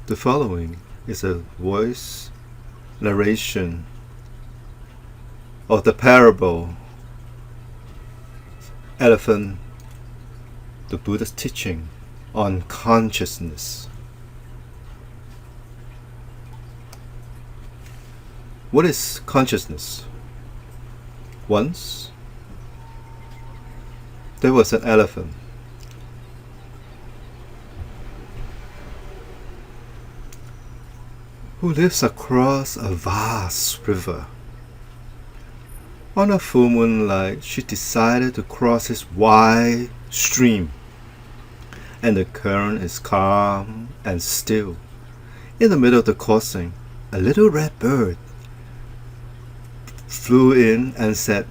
The following is a voice narration of the parable Elephant, the Buddhist teaching on consciousness. What is consciousness? Once, there was an elephant who lives across a vast river. On a full moonlight, she decided to cross this wide stream, and the current is calm and still. In the middle of the crossing, a little red bird flew in and said,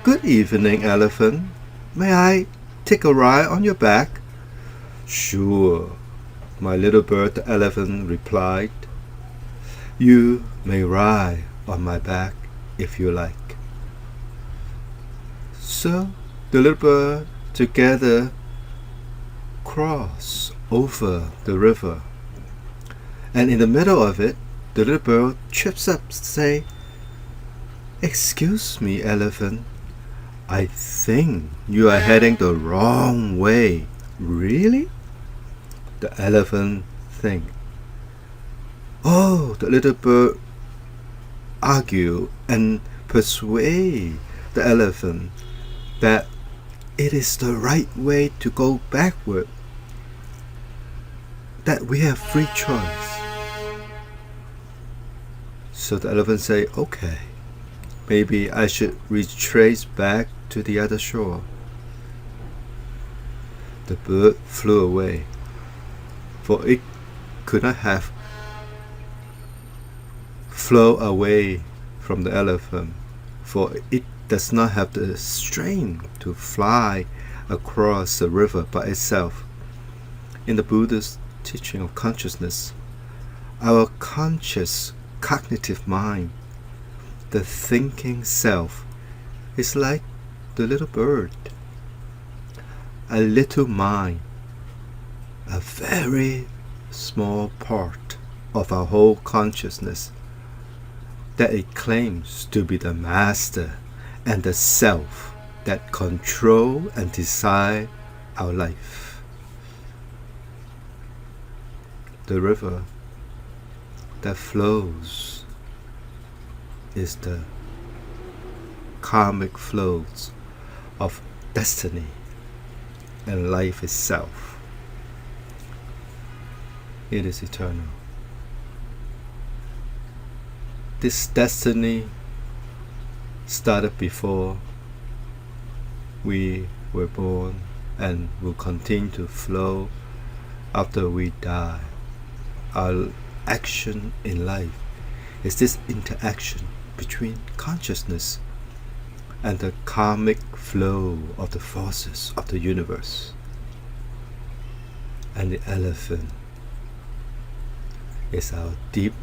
"Good evening, elephant. May I take a ride on your back?" "Sure, my little bird," the elephant replied. "You may ride on my back if you like." So the little bird together cross over the river, and in the middle of it, the little bird chirps up to say, "Excuse me, elephant, I think you are heading the wrong way." "Really?" The elephant thinks. Oh, the little bird argue and persuade the elephant that it is the right way to go backward, that we have free choice. So the elephant say, "Okay, maybe I should retrace back to the other shore." The bird flew away, for it could not have flow away from the elephant, for it does not have the strength to fly across the river by itself. In the Buddhist teaching of consciousness, our conscious cognitive mind, the thinking self, is like the little bird, a little mind, a very small part of our whole consciousness, that it claims to be the master and the self that control and decide our life. The river that flows is the karmic flows of destiny and life itself. It is eternal. This destiny started before we were born and will continue to flow after we die. Our action in life is this interaction between consciousness and the karmic flow of the forces of the universe. And the elephant is our deep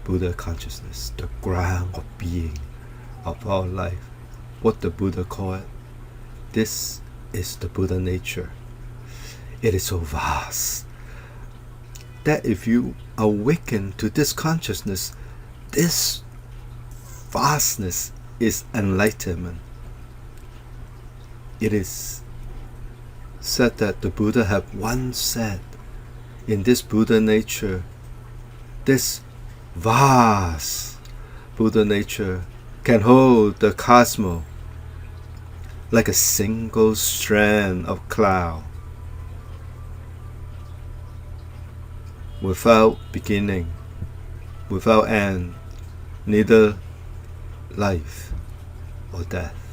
Buddha consciousness, the ground of being of our life. What the Buddha called it, this is the Buddha nature. It is so vast that if you awaken to this consciousness, this vastness is enlightenment. It is said that the Buddha had once said, in this Buddha nature, this vast Buddha nature can hold the cosmos like a single strand of cloud, without beginning, without end, neither life or death.